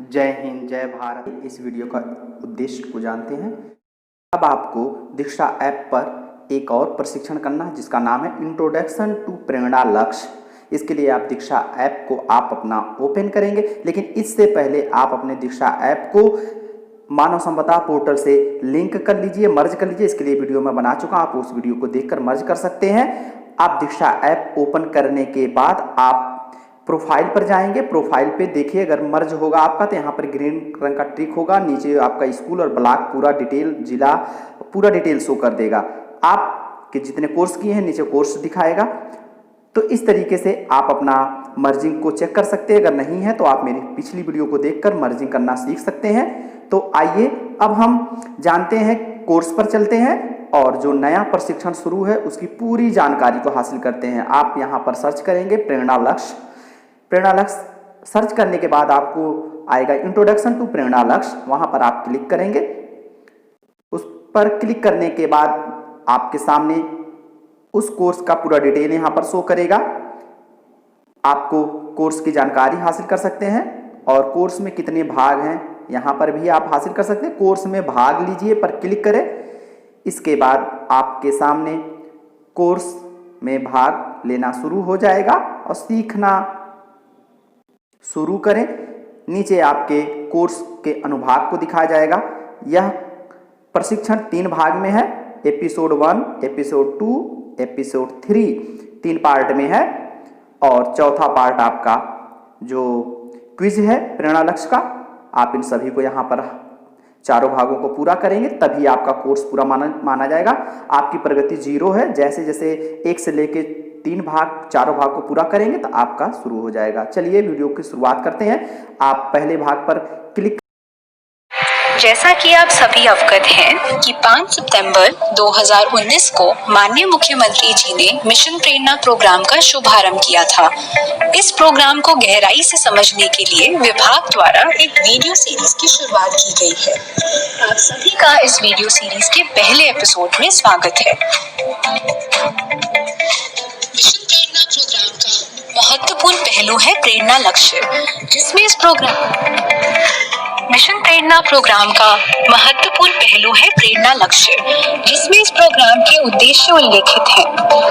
जय हिंद, जय भारत। इस वीडियो का उद्देश्य को जानते हैं। अब आपको दीक्षा ऐप पर एक और प्रशिक्षण करना है जिसका नाम है इंट्रोडक्शन टू प्रेरणा लक्ष्य। इसके लिए आप दीक्षा ऐप को आप अपना ओपन करेंगे, लेकिन इससे पहले आप अपने दीक्षा ऐप को मानव संपदा पोर्टल से लिंक कर लीजिए, मर्ज कर लीजिए। इसके लिए वीडियो मैं बना चुका हूं, आप उस वीडियो को देखकर मर्ज कर सकते हैं। आप दीक्षा ऐप ओपन करने के बाद आप प्रोफाइल पर जाएंगे। प्रोफाइल पे देखिए, अगर मर्ज होगा आपका तो यहाँ पर ग्रीन रंग का ट्रिक होगा, नीचे आपका स्कूल और ब्लॉक पूरा डिटेल, जिला पूरा डिटेल शो कर देगा। आपके जितने कोर्स किए हैं नीचे कोर्स दिखाएगा। तो इस तरीके से आप अपना मर्जिंग को चेक कर सकते हैं। अगर नहीं है तो आप मेरी पिछली वीडियो को देखकर मर्जिंग करना सीख सकते हैं। तो आइए अब हम जानते हैं, कोर्स पर चलते हैं और जो नया प्रशिक्षण शुरू है उसकी पूरी जानकारी को हासिल करते हैं। आप यहाँ पर सर्च करेंगे प्रेरणा लक्ष्य। प्रेरणा लक्ष्य सर्च करने के बाद आपको आएगा इंट्रोडक्शन टू प्रेरणा लक्ष्य, वहां पर आप क्लिक करेंगे। उस पर क्लिक करने के बाद आपके सामने उस कोर्स का पूरा डिटेल यहां पर शो करेगा। आपको कोर्स की जानकारी हासिल कर सकते हैं और कोर्स में कितने भाग हैं यहां पर भी आप हासिल कर सकते हैं। कोर्स में भाग लीजिए पर क्लिक करें। इसके बाद आपके सामने कोर्स में भाग लेना शुरू हो जाएगा और सीखना शुरू करें। नीचे आपके कोर्स के अनुभाग को दिखाया जाएगा। यह प्रशिक्षण 3 भाग में है, एपिसोड 1, एपिसोड 2, एपिसोड 3, 3 पार्ट में है। और चौथा पार्ट आपका जो क्विज है प्रेरणा लक्ष्य का, आप इन सभी को यहाँ पर चारों भागों को पूरा करेंगे तभी आपका कोर्स पूरा माना जाएगा। आपकी प्रगति 0 है। जैसे जैसे 1 से लेके 3 भाग, चारों भाग को पूरा करेंगे तो आपका शुरू हो जाएगा। चलिए वीडियो की शुरुआत करते हैं। आप पहले भाग पर क्लिक। जैसा कि आप सभी अवगत हैं कि 5 सितंबर 2019 को माननीय मुख्यमंत्री जी ने मिशन प्रेरणा प्रोग्राम का शुभारंभ किया था। इस प्रोग्राम को गहराई से समझने के लिए विभाग द्वारा एक वीडियो सीरीज की शुरुआत की गई है। आप सभी का इस वीडियो सीरीज के पहले एपिसोड में स्वागत है। मिशन प्रेरणा प्रोग्राम का महत्वपूर्ण पहलू है प्रेरणा लक्ष्य, जिसमें इस प्रोग्राम मिशन प्रेरणा प्रोग्राम का महत्वपूर्ण पहलू है प्रेरणा लक्ष्य, जिसमें इस प्रोग्राम के उद्देश्य उल्लेखित हैं।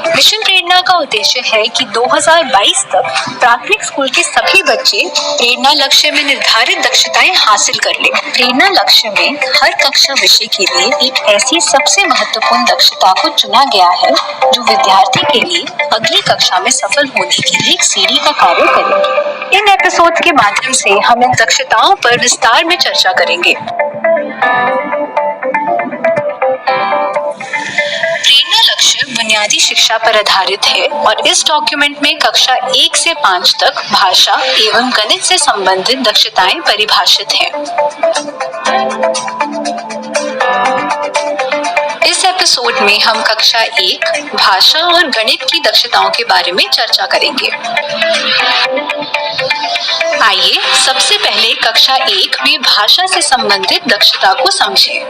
मिशन प्रेरणा का उद्देश्य है कि 2022 तक प्राथमिक स्कूल के सभी बच्चे प्रेरणा लक्ष्य में निर्धारित दक्षताएं हासिल कर लें। प्रेरणा लक्ष्य में हर कक्षा विषय के लिए एक ऐसी सबसे महत्वपूर्ण दक्षता को चुना गया है जो विद्यार्थी के लिए अगली कक्षा में सफल होने के लिए एक सीढ़ी का कार्य करेगी। इन एपिसोड के माध्यम से हम इन दक्षताओं पर विस्तार में चर्चा करेंगे। प्रेरणा लक्ष्य बुनियादी शिक्षा पर आधारित है और इस डॉक्यूमेंट में कक्षा 1 से 5 तक भाषा एवं गणित से संबंधित दक्षताएं परिभाषित हैं। इस एपिसोड में हम कक्षा 1 भाषा और गणित की दक्षताओं के बारे में चर्चा करेंगे। आइए सबसे पहले कक्षा 1 में भाषा से संबंधित दक्षता को समझें।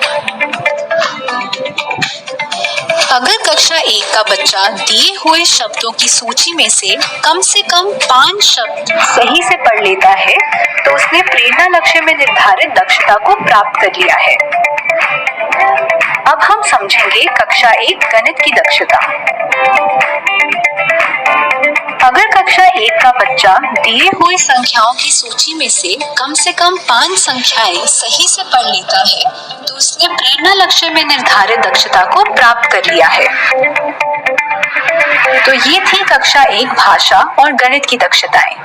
अगर कक्षा 1 का बच्चा दिए हुए शब्दों की सूची में से कम 5 शब्द सही से पढ़ लेता है तो उसने प्रेरणा लक्ष्य में निर्धारित दक्षता को प्राप्त कर लिया है। अब हम समझेंगे कक्षा 1 गणित की दक्षता। अगर कक्षा 1 का बच्चा दिए हुए संख्याओं की सूची में से कम 5 संख्याएं सही से पढ़ लेता है तो उसने प्रेरणा लक्ष्य में निर्धारित दक्षता को प्राप्त कर लिया है। तो ये थी कक्षा 1 भाषा और गणित की दक्षताएं।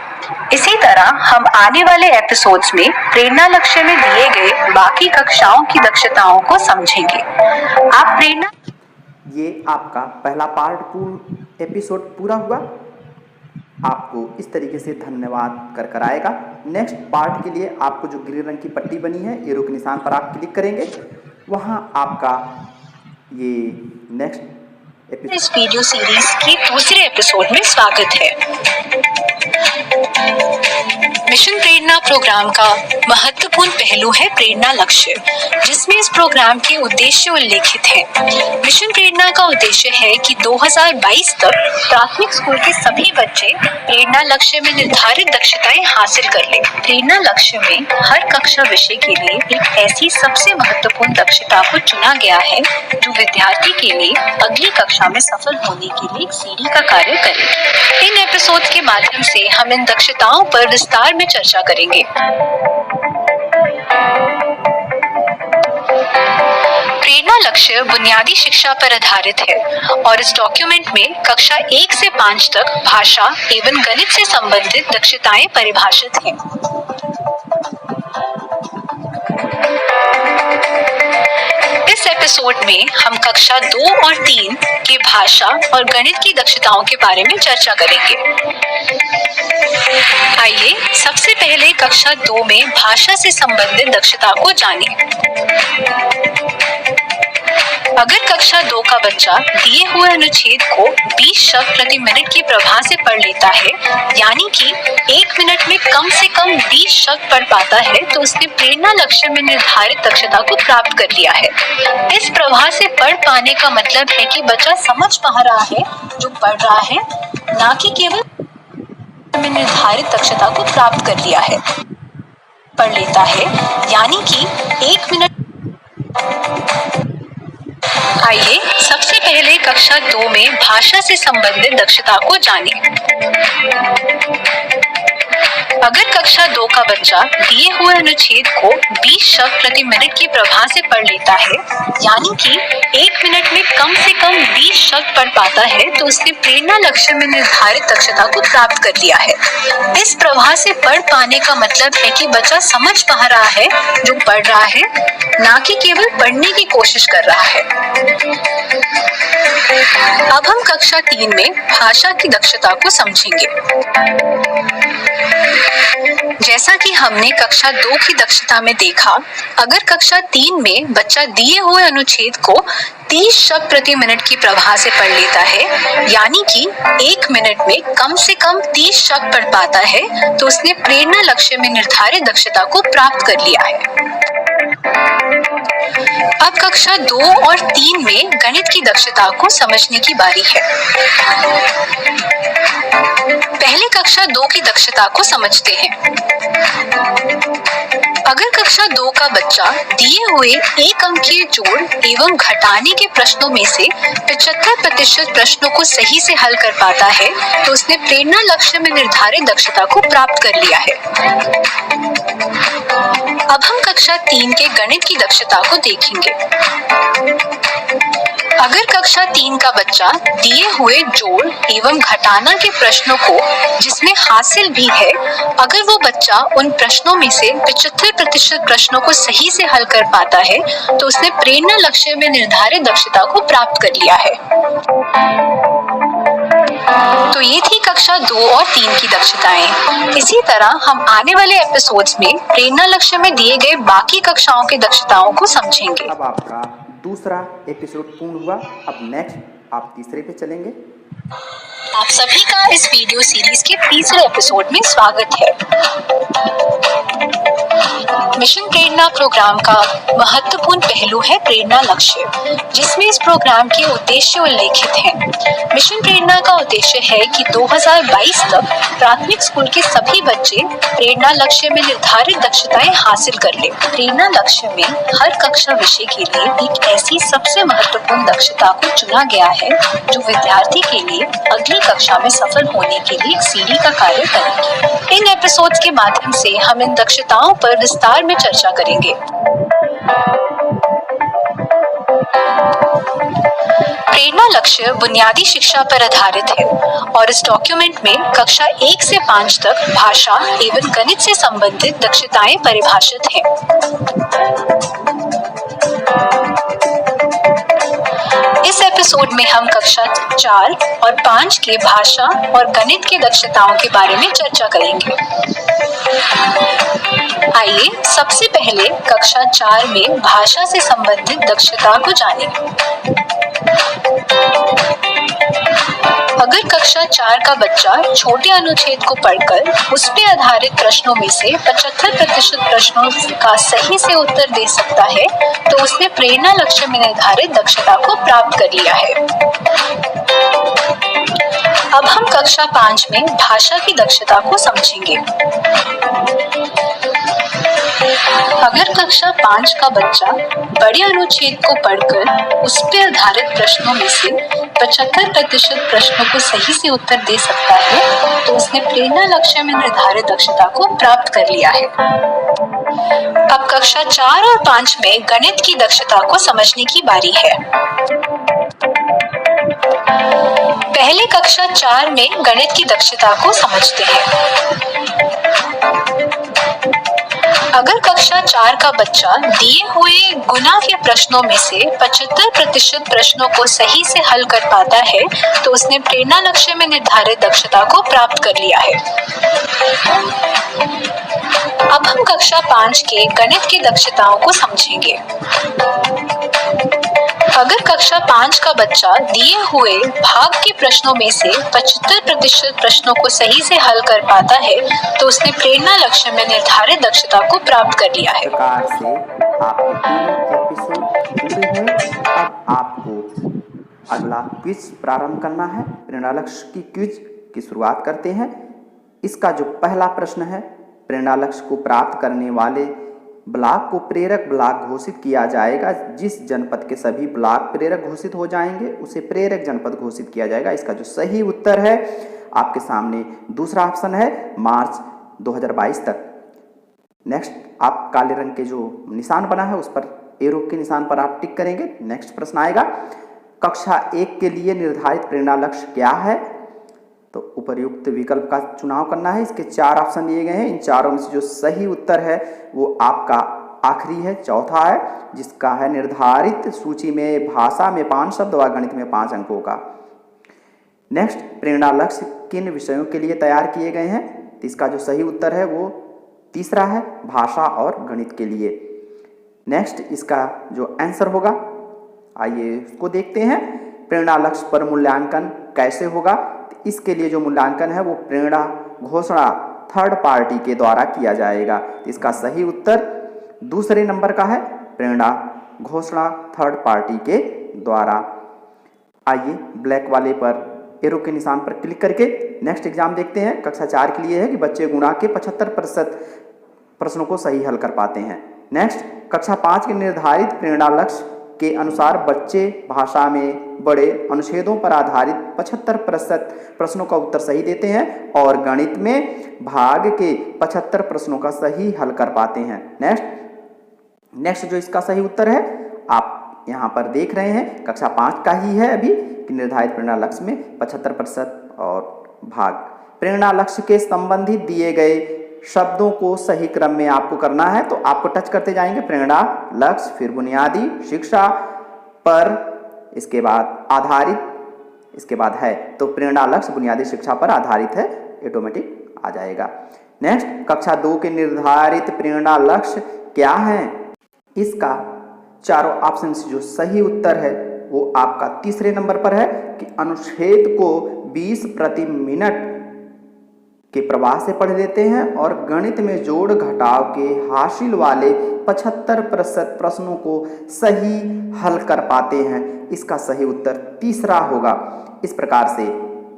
इसी तरह हम आने वाले एपिसोड्स में प्रेरणा लक्ष्य में दिए गए बाकी कक्षाओं की दक्षताओं को समझेंगे। आप प्रेरणा, ये आपका पहला पार्ट पूर्ण एपिसोड पूरा हुआ। आपको इस तरीके से धन्यवाद कर आएगा। नेक्स्ट पार्ट के लिए आपको जो ग्रीन रंग की पट्टी बनी है, एरो के निशान पर आप क्लिक करेंगे, वहां आपका ये नेक्स्ट इस वीडियो सीरीज के दूसरे एपिसोड में स्वागत है। मिशन प्रेरणा प्रोग्राम का महत्वपूर्ण पहलू है प्रेरणा लक्ष्य, जिसमें इस प्रोग्राम के उद्देश्य उल्लेखित हैं। मिशन प्रेरणा का उद्देश्य है कि 2022 तक प्राथमिक स्कूल के सभी बच्चे प्रेरणा लक्ष्य में निर्धारित दक्षताएं हासिल कर लें। प्रेरणा लक्ष्य में हर कक्षा विषय के लिए एक ऐसी सबसे महत्वपूर्ण दक्षता को चुना गया है जो विद्यार्थी के लिए अगली कक्षा में सफल होने के लिए एक सीढ़ी का कार्य करेगी। इन एपिसोड के माध्यम से हम इन दक्षताओं पर विस्तार में चर्चा करेंगे। प्रेरणा लक्ष्य बुनियादी शिक्षा पर आधारित है और इस डॉक्यूमेंट में कक्षा 1 से 5 तक भाषा एवं गणित से संबंधित दक्षताएं परिभाषित हैं। इस एपिसोड में हम कक्षा 2 और 3 के भाषा और गणित की दक्षताओं के बारे में चर्चा करेंगे। आइए सबसे पहले कक्षा 2 में भाषा से संबंधित दक्षता को जानें। अगर कक्षा 2 का बच्चा दिए हुए अनुच्छेद को 20 शब्द प्रति मिनट की प्रवाह से पढ़ लेता है, यानी कि 1 मिनट में कम से कम 20 शब्द पढ़ पाता है, तो उसने प्रेरणा लक्ष्य में निर्धारित दक्षता को प्राप्त कर लिया है। इस प्रवाह से पढ़ पाने का मतलब है कि बच्चा समझ पा रहा है जो पढ़ रहा है, ना कि केवल में निर्धारित दक्षता को प्राप्त कर लिया है। पढ़ लेता है, यानी कि 1 मिनट। आइए सबसे पहले कक्षा 2 में भाषा से संबंधित दक्षता को जानें। अगर कक्षा 2 का बच्चा दिए हुए अनुच्छेद को 20 शब्द प्रति मिनट की प्रवाह से पढ़ लेता है, यानी कि 1 मिनट में कम से कम 20 शब्द पढ़ पाता है, तो उसने प्रेरणा लक्ष्य में निर्धारित दक्षता को प्राप्त कर लिया है। इस प्रवाह से पढ़ पाने का मतलब है कि बच्चा समझ पा रहा है जो पढ़ रहा है, ना कि केवल पढ़ने की कोशिश कर रहा है। अब हम कक्षा 3 में भाषा की दक्षता को समझेंगे। जैसा कि हमने कक्षा 2 की दक्षता में देखा, अगर कक्षा 3 में बच्चा दिए हुए अनुच्छेद को 30 शब्द प्रति मिनट की प्रवाह से पढ़ लेता है, यानी कि 1 मिनट में कम से कम 30 शब्द पढ़ पाता है, तो उसने प्रेरणा लक्ष्य में निर्धारित दक्षता को प्राप्त कर लिया है। अब कक्षा 2 और 3 में गणित की दक्षता को समझने की बारी है। पहले कक्षा 2 की दक्षता को समझते हैं। अगर कक्षा 2 का बच्चा दिए हुए एक अंकीय जोड़ एवं घटाने के प्रश्नों में से 75% प्रश्नों को सही से हल कर पाता है, तो उसने प्रेरणा लक्ष्य में निर्धारित दक्षता को प्राप्त कर लिया है। अब हम कक्षा 3 के गणित की दक्षता को देखेंगे। अगर कक्षा 3 का बच्चा दिए हुए जोड़ एवं घटाना के प्रश्नों को जिसमें हासिल भी है, अगर वो बच्चा उन प्रश्नों में से 75% प्रश्नों को सही से हल कर पाता है, तो उसने प्रेरणा लक्ष्य में निर्धारित दक्षता को प्राप्त कर लिया है। तो ये थी कक्षा 2 और 3 की दक्षताएं। इसी तरह हम आने वाले एपिसोड्स में प्रेरणा लक्ष्य में दिए गए बाकी कक्षाओं की दक्षताओं को समझेंगे। अब आपका दूसरा एपिसोड पूर्ण हुआ। अब नेक्स्ट आप तीसरे पे चलेंगे। आप सभी का इस वीडियो सीरीज के तीसरे एपिसोड में स्वागत है। मिशन प्रेरणा प्रोग्राम का महत्वपूर्ण पहलू है प्रेरणा लक्ष्य, जिसमें इस प्रोग्राम के उद्देश्य उल्लेखित हैं। मिशन प्रेरणा का उद्देश्य है कि 2022 तक प्राथमिक स्कूल के सभी बच्चे प्रेरणा लक्ष्य में निर्धारित दक्षताएं हासिल कर लें। प्रेरणा लक्ष्य में हर कक्षा विषय के लिए एक ऐसी सबसे महत्वपूर्ण दक्षता को चुना गया है जो विद्यार्थी के लिए अगली कक्षा में सफल होने के लिए एक सीढ़ी का कार्य करेगी। इन एपिसोड्स के माध्यम से हम इन दक्षताओं पर विस्तार में चर्चा करेंगे। प्रेरणा लक्ष्य बुनियादी शिक्षा पर आधारित है और इस डॉक्यूमेंट में कक्षा 1 से 5 तक भाषा एवं गणित से संबंधित दक्षताएं परिभाषित हैं। इस एपिसोड में हम कक्षा 4 और 5 के भाषा और गणित की दक्षताओं के बारे में चर्चा करेंगे। आइए सबसे पहले कक्षा 4 में भाषा से संबंधित दक्षता को जानें। अगर कक्षा 4 का बच्चा छोटे अनुच्छेद को पढ़कर उस पे आधारित प्रश्नों में से 75% प्रश्नों का सही से उत्तर दे सकता है तो उसने प्रेरणा लक्ष्य में निर्धारित दक्षता को प्राप्त कर लिया है। अब हम कक्षा 5 में भाषा की दक्षता को समझेंगे। अगर कक्षा 5 का बच्चा बड़े अनुच्छेद को पढ़कर उस पर आधारित प्रश्नों में से 75% प्रश्नों को सही से उत्तर दे सकता है तो उसने प्रेरणा लक्ष्य में निर्धारित दक्षता को प्राप्त कर लिया है। अब कक्षा 4 और 5 में गणित की दक्षता को समझने की बारी है। पहले कक्षा 4 में गणित की दक्षता को समझते हैं। अगर कक्षा 4 का बच्चा दिए हुए गुणा के प्रश्नों में से 75% प्रश्नों को सही से हल कर पाता है तो उसने प्रेरणा लक्ष्य में निर्धारित दक्षता को प्राप्त कर लिया है। अब हम कक्षा 5 के गणित की दक्षताओं को समझेंगे। अगर कक्षा 5 का बच्चा दिए हुए भाग के प्रश्नों में से 75% प्रश्नों को सही से हल कर पाता है तो उसने प्रेरणा लक्ष्य में निर्धारित दक्षता को प्राप्त कर लिया है। प्रकार से आपके तीनों एपिसोड पूरे हैं। अब आपको अगला क्विज प्रारंभ करना है। प्रेरणा लक्ष्य की क्विज की शुरुआत करते हैं। इसका जो पहला प्रश्न है, प्रेरणा लक्ष्य को प्राप्त करने वाले ब्लॉक को प्रेरक ब्लॉक घोषित किया जाएगा। जिस जनपद के सभी ब्लॉक प्रेरक घोषित हो जाएंगे उसे प्रेरक जनपद घोषित किया जाएगा। इसका जो सही उत्तर है आपके सामने दूसरा ऑप्शन है, मार्च 2022 तक। नेक्स्ट, आप काले रंग के जो निशान बना है उस पर एरो के निशान पर आप टिक करेंगे। नेक्स्ट प्रश्न आएगा, कक्षा 1 के लिए निर्धारित प्रेरणा लक्ष्य क्या है? तो उपर्युक्त विकल्प का चुनाव करना है। इसके 4 ऑप्शन दिए गए हैं। इन चारों में से जो सही उत्तर है वो आपका आखिरी है, चौथा है, जिसका है निर्धारित सूची में भाषा में 5 शब्द व गणित में 5 अंकों का। नेक्स्ट, प्रेरणा लक्ष्य किन विषयों के लिए तैयार किए गए हैं? तो इसका जो सही उत्तर है वो तीसरा है, भाषा और गणित के लिए। नेक्स्ट, इसका जो आंसर होगा आइए उसको देखते हैं। प्रेरणा लक्ष्य पर मूल्यांकन कैसे होगा? तो इसके लिए जो मूल्यांकन है वो प्रेरणा घोषणा थर्ड पार्टी के द्वारा किया जाएगा। तो इसका सही उत्तर दूसरे नंबर का है, प्रेरणा घोषणा थर्ड पार्टी के द्वारा। आइए ब्लैक वाले पर एरो के निशान पर क्लिक करके नेक्स्ट एग्जाम देखते हैं। कक्षा 4 के लिए है कि बच्चे गुणा के 75% प्रश्नों को सही हल कर पाते हैं। नेक्स्ट, कक्षा 5 के निर्धारित प्रेरणा लक्ष्य के अनुसार बच्चे भाषा में बड़े अनुच्छेदों पर आधारित 75% प्रश्नों का उत्तर सही देते हैं और गणित में भाग के 75 प्रश्नों का सही हल कर पाते हैं। नेक्स्ट जो इसका सही उत्तर है आप यहाँ पर देख रहे हैं, कक्षा 5 का ही है अभी कि निर्धारित प्रेरणा लक्ष्य में 75% और भाग। प्रेरणा लक्ष्य के संबंधित दिए गए शब्दों को सही क्रम में आपको करना है। तो आपको टच करते जाएंगे, प्रेरणा लक्ष्य, फिर बुनियादी शिक्षा पर, इसके बाद आधारित, इसके बाद है। तो प्रेरणा लक्ष्य बुनियादी शिक्षा पर आधारित है, ऑटोमेटिक आ जाएगा। नेक्स्ट, कक्षा 2 के निर्धारित प्रेरणा लक्ष्य क्या है? इसका चारों ऑप्शन से जो सही उत्तर है वो आपका तीसरे नंबर पर है कि अनुच्छेद को 20 प्रति मिनट के प्रवाह से पढ़ लेते हैं और गणित में जोड़ घटाव के हासिल वाले 75% प्रश्नों को सही हल कर पाते हैं। इसका सही उत्तर तीसरा होगा। इस प्रकार से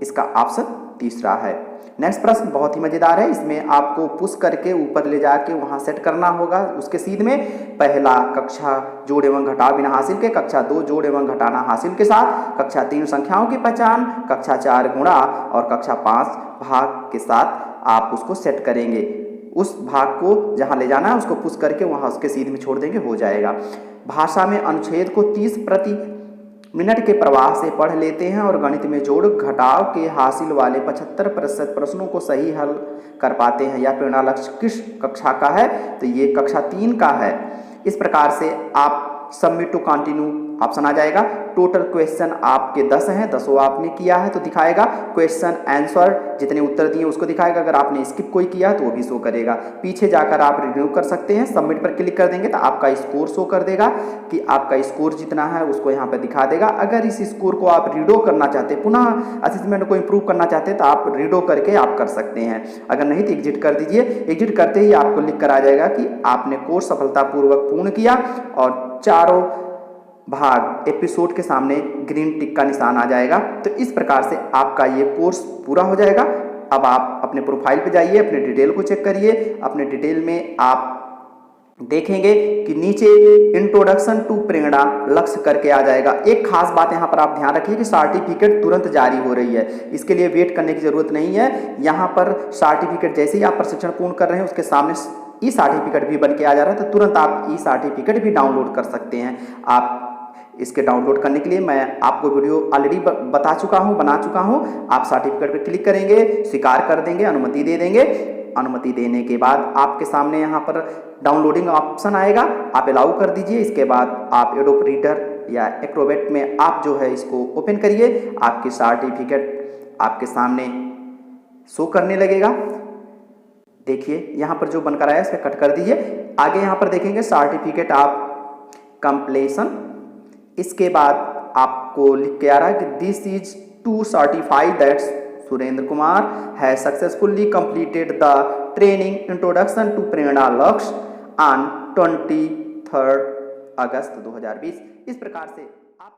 इसका ऑप्शन तीसरा है। नेक्स्ट प्रश्न बहुत ही मजेदार है। इसमें आपको पुश करके ऊपर ले जाके वहां सेट करना होगा उसके सीध में। पहला, कक्षा जोड़ एवं घटाव बिना हासिल के, कक्षा 2 जोड़ एवं घटाना हासिल के साथ, कक्षा 3 संख्याओं की पहचान, कक्षा 4 गुणा और कक्षा 5 भाग के साथ आप उसको सेट करेंगे। उस भाग को जहां ले जाना है उसको पुश करके वहां उसके सीध में छोड़ देंगे, हो जाएगा। भाषा में अनुच्छेद को 30 प्रति मिनट के प्रवाह से पढ़ लेते हैं और गणित में जोड़ घटाव के हासिल वाले 75% प्रश्नों को सही हल कर पाते हैं। यह प्रेरणा लक्ष्य किस कक्षा का है? तो ये कक्षा 3 का है। इस प्रकार से आप सबमिट टू कंटिन्यू ऑप्शन आ जाएगा। टोटल क्वेश्चन आपके 10 हैं, 10 आपने किया है तो दिखाएगा। क्वेश्चन आंसर जितने उत्तर दिए उसको दिखाएगा। अगर आपने स्किप कोई किया है तो वो भी शो करेगा। पीछे जाकर आप रिव्यू कर सकते हैं, सबमिट पर क्लिक कर देंगे तो आपका स्कोर शो कर देगा कि आपका स्कोर जितना है उसको यहाँ पर दिखा देगा। अगर इस स्कोर को आप रीडो करना चाहते हैं, पुनः असेसमेंट को इंप्रूव करना चाहते हैं तो आप रीडो करके आप कर सकते हैं। अगर नहीं तो एग्जिट कर दीजिए। एग्जिट करते ही आपको लिख कर आ जाएगा कि आपने कोर्स सफलतापूर्वक पूर्ण किया और चारों भाग एपिसोड के सामने ग्रीन टिक का निशान आ जाएगा। तो इस प्रकार से आपका ये कोर्स पूरा हो जाएगा। अब आप अपने प्रोफाइल पे जाइए, अपने डिटेल को चेक करिए। अपने डिटेल में आप देखेंगे कि नीचे इंट्रोडक्शन टू प्रेरणा लक्ष्य करके आ जाएगा। एक खास बात यहाँ पर आप ध्यान रखिए कि सर्टिफिकेट तुरंत जारी हो रही है, इसके लिए वेट करने की जरूरत नहीं है। यहाँ पर सर्टिफिकेट जैसे ही आप प्रशिक्षण पूर्ण कर रहे हैं उसके सामने ई सर्टिफिकेट भी बन के आ जा रहा है, तो तुरंत आप ई सर्टिफिकेट भी डाउनलोड कर सकते हैं। आप इसके डाउनलोड करने के लिए मैं आपको वीडियो ऑलरेडी बना चुका हूँ। आप सर्टिफिकेट पर क्लिक करेंगे, स्वीकार कर देंगे, अनुमति दे देंगे। अनुमति देने के बाद आपके सामने यहाँ पर डाउनलोडिंग ऑप्शन आएगा, आप अलाउ कर दीजिए। इसके बाद आप एडोब रीडर या एक्रोबैट में आप जो है इसको ओपन करिए। आपकी सर्टिफिकेट आपके सामने शो करने लगेगा। देखिए यहाँ पर जो बनकर आया इस पर कट कर दीजिए। आगे यहाँ पर देखेंगे सर्टिफिकेट ऑफ कंप्लीशन। इसके बाद आपको लिख के आ रहा है कि this is to certify that Surendra Kumar has successfully completed the training introduction to Prerna Lakshya on 23 अगस्त 2020। इस प्रकार से आप